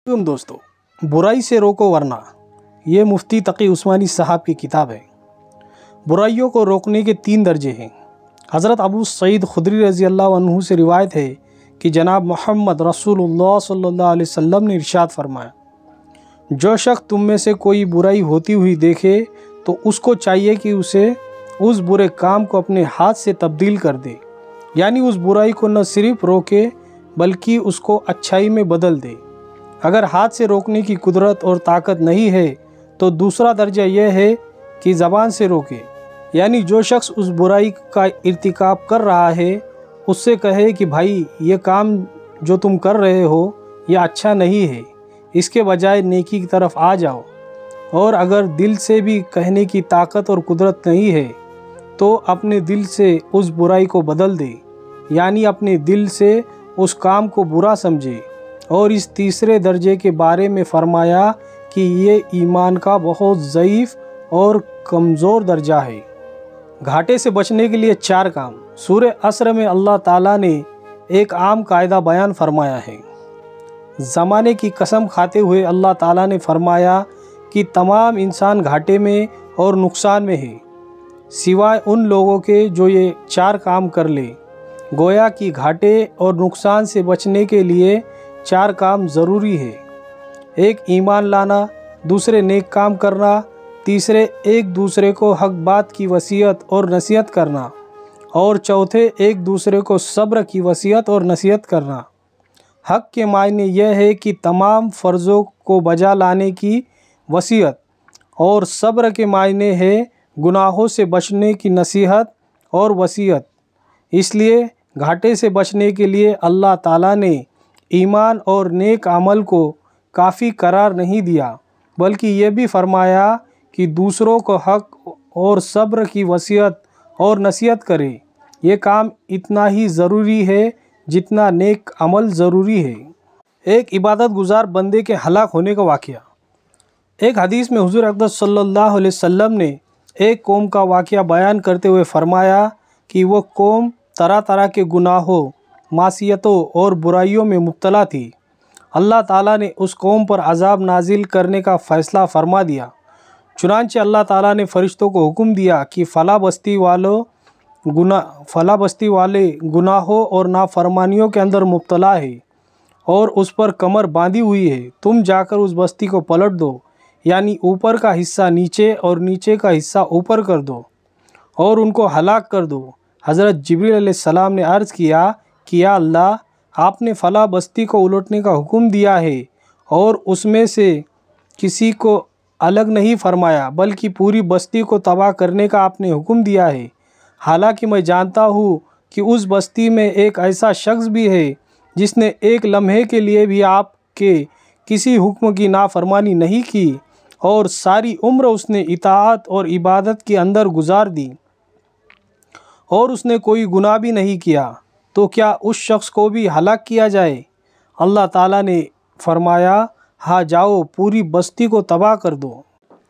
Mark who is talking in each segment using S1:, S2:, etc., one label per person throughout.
S1: दोस्तों, बुराई से रोको वरना ये मुफ्ती तकी उस्मानी साहब की किताब है। बुराइयों को रोकने के 3 दर्जे हैं। हज़रत अबू सईद खुदरी रज़ी अल्लाह अन्हु से रिवायत है कि जनाब मोहम्मद रसूलुल्लाह सल्लल्लाहु अलैहि वसल्लम ने इरशाद फरमाया, जो शख्स तुम में से कोई बुराई होती हुई देखे तो उसको चाहिए कि उसे उस बुरे काम को अपने हाथ से तब्दील कर दे, यानी उस बुराई को न सिर्फ रोके बल्कि उसको अच्छाई में बदल दे। अगर हाथ से रोकने की कुदरत और ताकत नहीं है तो दूसरा दर्जा यह है कि ज़बान से रोके, यानी जो शख्स उस बुराई का इर्तिकाब कर रहा है उससे कहे कि भाई ये काम जो तुम कर रहे हो यह अच्छा नहीं है, इसके बजाय नेकी की तरफ आ जाओ। और अगर दिल से भी कहने की ताकत और कुदरत नहीं है तो अपने दिल से उस बुराई को बदल दे, यानी अपने दिल से उस काम को बुरा समझे। और इस तीसरे दर्जे के बारे में फरमाया कि ये ईमान का बहुत ज़ईफ़ और कमज़ोर दर्जा है। घाटे से बचने के लिए 4 काम। सूरह असर में अल्लाह ताला ने एक आम कायदा बयान फरमाया है। ज़माने की कसम खाते हुए अल्लाह ताला ने फरमाया कि तमाम इंसान घाटे में और नुकसान में है, सिवाय उन लोगों के जो ये 4 काम कर ले। गोया कि घाटे और नुकसान से बचने के लिए 4 काम ज़रूरी है। 1 ईमान लाना, दूसरे नेक काम करना, तीसरे एक दूसरे को हक बात की वसीयत और नसीहत करना, और चौथे एक दूसरे को सब्र की वसीयत और नसीहत करना। हक के मायने यह है कि तमाम फ़र्ज़ों को बजा लाने की वसीयत, और सब्र के मायने है गुनाहों से बचने की नसीहत और वसीयत। इसलिए घाटे से बचने के लिए अल्लाह ताला ने ईमान और नेक अमल को काफ़ी करार नहीं दिया, बल्कि ये भी फरमाया कि दूसरों को हक और सब्र की वसीयत और नसीहत करे। ये काम इतना ही ज़रूरी है जितना नेक अमल ज़रूरी है। एक इबादत गुजार बंदे के हलाक होने का वाक़या। एक हदीस में हुज़ूर अक़दस सल्लल्लाहु अलैहि वसल्लम ने एक कौम का वाक़या बयान करते हुए फरमाया कि वह कौम तरह तरह के गुनाहों, मासियतों और बुराइयों में मुब्तला थी। अल्लाह ताला ने उस कौम पर अज़ाब नाजिल करने का फ़ैसला फरमा दिया। चुनांचे अल्लाह ताला ने फ़रिश्तों को हुक्म दिया कि फ़ला बस्ती वाले गुनाहों और नाफरमानियों के अंदर मुब्तला है और उस पर कमर बांधी हुई है, तुम जाकर उस बस्ती को पलट दो, यानी ऊपर का हिस्सा नीचे और नीचे का हिस्सा ऊपर कर दो और उनको हलाक कर दो। हज़रत जिब्रील अलैहिस्सलाम ने अर्ज़ किया कि या अल्लाह, आपने फ़ला बस्ती को उलटने का हुक्म दिया है और उसमें से किसी को अलग नहीं फरमाया, बल्कि पूरी बस्ती को तबाह करने का आपने हुक्म दिया है। हालांकि मैं जानता हूँ कि उस बस्ती में एक ऐसा शख्स भी है जिसने एक लम्हे के लिए भी आपके किसी हुक्म की नाफरमानी नहीं की और सारी उम्र उसने इताअत और इबादत के अंदर गुजार दी और उसने कोई गुनाह भी नहीं किया, तो क्या उस शख्स को भी हलाक किया जाए? अल्लाह ताला ने फरमाया, हाँ जाओ, पूरी बस्ती को तबाह कर दो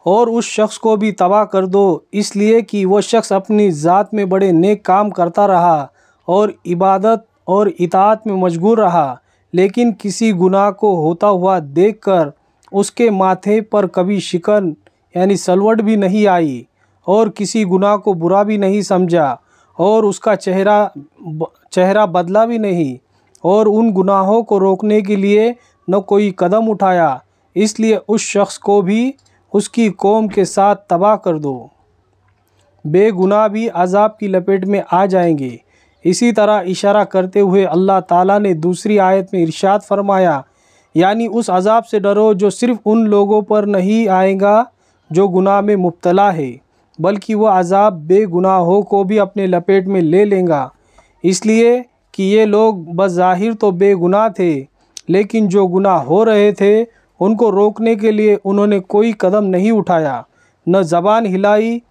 S1: और उस शख्स को भी तबाह कर दो, इसलिए कि वह शख्स अपनी ज़ात में बड़े नेक काम करता रहा और इबादत और इताअत में मशगूल रहा, लेकिन किसी गुनाह को होता हुआ देखकर उसके माथे पर कभी शिकन यानी सलवट भी नहीं आई और किसी गुनाह को बुरा भी नहीं समझा और उसका चेहरा बदला भी नहीं और उन गुनाहों को रोकने के लिए न कोई कदम उठाया, इसलिए उस शख्स को भी उसकी कौम के साथ तबाह कर दो। बेगुनाह भी अज़ाब की लपेट में आ जाएंगे। इसी तरह इशारा करते हुए अल्लाह ताला ने दूसरी आयत में इरशाद फरमाया, यानी उस अज़ाब से डरो जो सिर्फ़ उन लोगों पर नहीं आएगा जो गुनाह में मुब्तला है, बल्कि वह अज़ाब बेगुनाहों को भी अपने लपेट में ले लेगा। इसलिए कि ये लोग बज़ाहिर तो बेगुनाह थे, लेकिन जो गुनाह हो रहे थे उनको रोकने के लिए उन्होंने कोई कदम नहीं उठाया, न ज़बान हिलाई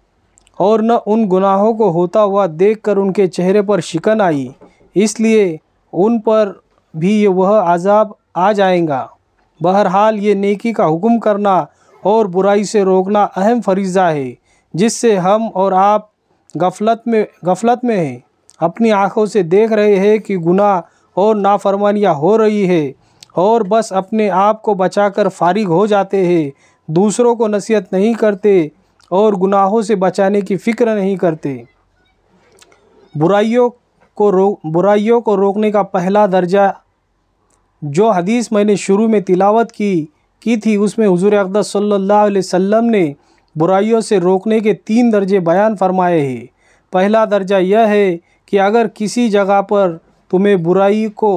S1: और न उन गुनाहों को होता हुआ देखकर उनके चेहरे पर शिकन आई, इसलिए उन पर भी वह अज़ाब आ जाएगा। बहरहाल ये नेकी का हुक्म करना और बुराई से रोकना अहम फरीज़ा है, जिससे हम और आप गफलत में हैं, अपनी आँखों से देख रहे हैं कि गुनाह और नाफरमानियाँ हो रही है और बस अपने आप को बचाकर फारिग हो जाते हैं, दूसरों को नसीहत नहीं करते और गुनाहों से बचाने की फ़िक्र नहीं करते। बुराइयों को रोकने का पहला दर्जा जो हदीस मैंने शुरू में तिलावत की थी, उसमें हुज़ूर अक़दस सल्लल्लाहु अलैहि वसल्लम ने बुराइयों से रोकने के 3 दर्जे बयान फरमाए हैं। पहला दर्जा यह है कि अगर किसी जगह पर तुम्हें बुराई को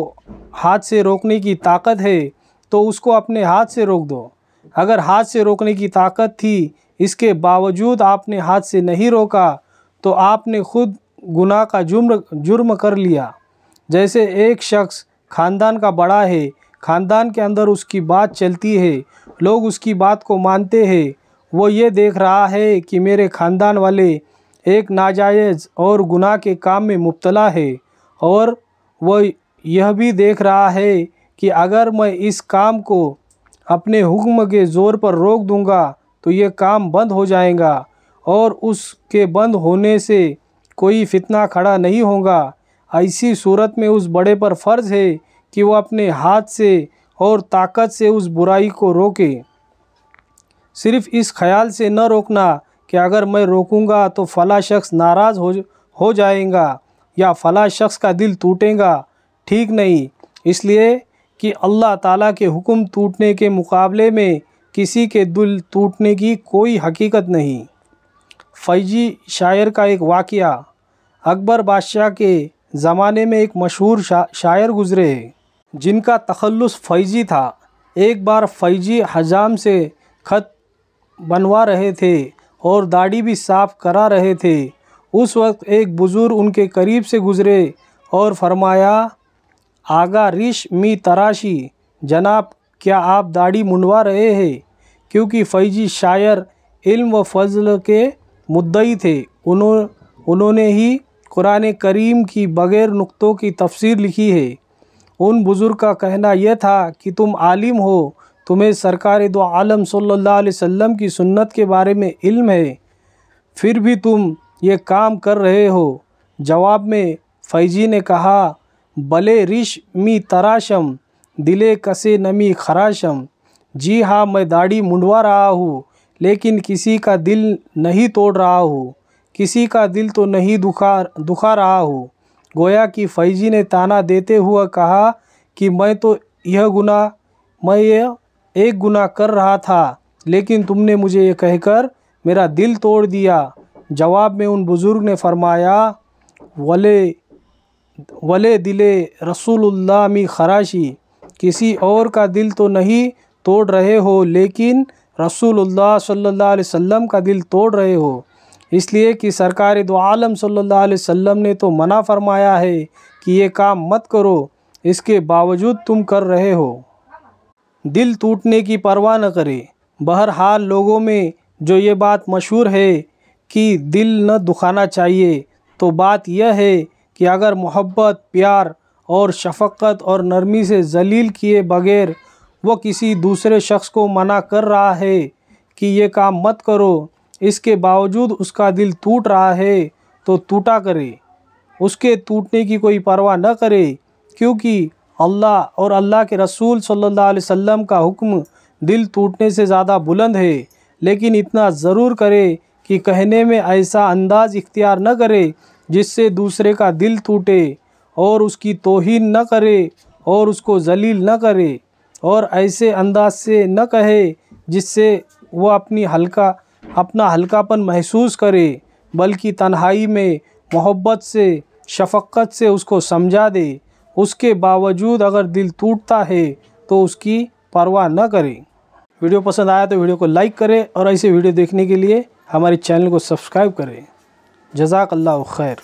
S1: हाथ से रोकने की ताकत है तो उसको अपने हाथ से रोक दो। अगर हाथ से रोकने की ताकत थी, इसके बावजूद आपने हाथ से नहीं रोका, तो आपने खुद गुनाह का जुर्म कर लिया। जैसे एक शख्स ख़ानदान का बड़ा है, ख़ानदान के अंदर उसकी बात चलती है, लोग उसकी बात को मानते हैं। वो ये देख रहा है कि मेरे ख़ानदान वाले एक नाजायज़ और गुनाह के काम में मुब्तला है, और वो यह भी देख रहा है कि अगर मैं इस काम को अपने हुक्म के ज़ोर पर रोक दूंगा तो ये काम बंद हो जाएगा और उसके बंद होने से कोई फितना खड़ा नहीं होगा। ऐसी सूरत में उस बड़े पर फ़र्ज़ है कि वो अपने हाथ से और ताकत से उस बुराई को रोके। सिर्फ़ इस ख़याल से न रोकना कि अगर मैं रोकूंगा तो फ़ला शख्स नाराज़ हो जाएगा या फ़ला शख्स का दिल टूटेगा। ठीक नहीं, इसलिए कि अल्लाह ताला के हुक्म टूटने के मुकाबले में किसी के दिल टूटने की कोई हकीकत नहीं। फ़ैजी शायर का एक वाक़या। अकबर बादशाह के ज़माने में एक मशहूर शायर गुज़रे हैं जिनका तखल्लुस फ़ैजी था। एक बार फ़ैजी हजाम से ख़त बनवा रहे थे और दाढ़ी भी साफ़ करा रहे थे। उस वक्त एक बुज़ुर्ग उनके करीब से गुज़रे और फरमाया, आगा रिश मी तराशी, जनाब क्या आप दाढ़ी मुंडवा रहे हैं? क्योंकि फ़ैजी शायर इल्म व फ़ज़ल के मुद्दई थे। उन्होंने ही कुरान करीम की बग़ैर नुक्तों की तफसीर लिखी है। उन बुज़ुर्ग का कहना यह था कि तुम आलिम हो, तुम्हें सरकार दो आलम सल्लल्लाहु अलैहि वसल्लम की सुन्नत के बारे में इल्म है, फिर भी तुम ये काम कर रहे हो। जवाब में फ़ैजी ने कहा, बले रिश मी तराशम, दिले कसे नमी खराशम। जी हाँ, मैं दाढ़ी मुंडवा रहा हूँ, लेकिन किसी का दिल नहीं तोड़ रहा हूँ, किसी का दिल तो नहीं दुखा रहा हूँ। गोया कि फ़ैजी ने ताना देते हुए कहा कि मैं एक गुनाह कर रहा था, लेकिन तुमने मुझे ये कहकर मेरा दिल तोड़ दिया। जवाब में उन बुज़ुर्ग ने फरमाया, वले दिले रसूलुल्लाह मी खराशी, किसी और का दिल तो नहीं तोड़ रहे हो, लेकिन रसूलुल्लाह सल्लल्लाहु अलैहि वसल्लम का दिल तोड़ रहे हो। इसलिए कि सरकार दो आलम सल्लल्लाहु अलैहि वसल्लम ने तो मना फरमाया है कि ये काम मत करो, इसके बावजूद तुम कर रहे हो। दिल टूटने की परवाह न करे। बहरहाल लोगों में जो ये बात मशहूर है कि दिल न दुखाना चाहिए, तो बात यह है कि अगर मोहब्बत, प्यार और शफ़क़त और नरमी से जलील किए बग़ैर वो किसी दूसरे शख्स को मना कर रहा है कि ये काम मत करो, इसके बावजूद उसका दिल टूट रहा है, तो टूटा करे, उसके टूटने की कोई परवाह न करे। क्योंकि अल्लाह और अल्लाह के रसूल सल्लल्लाहु अलैहि वसल्लम का हुक्म दिल टूटने से ज़्यादा बुलंद है। लेकिन इतना ज़रूर करे कि कहने में ऐसा अंदाज़ इख्तियार न करे जिससे दूसरे का दिल टूटे, और उसकी तौहीन न करे और उसको जलील न करे, और ऐसे अंदाज से न कहे जिससे वो अपना हल्कापन महसूस करे, बल्कि तन्हाई में मोहब्बत से, शफ़क़त से उसको समझा दे। उसके बावजूद अगर दिल टूटता है तो उसकी परवाह न करें। वीडियो पसंद आया तो वीडियो को लाइक करें और ऐसे वीडियो देखने के लिए हमारे चैनल को सब्सक्राइब करें। जज़ाकल्लाहु खैर।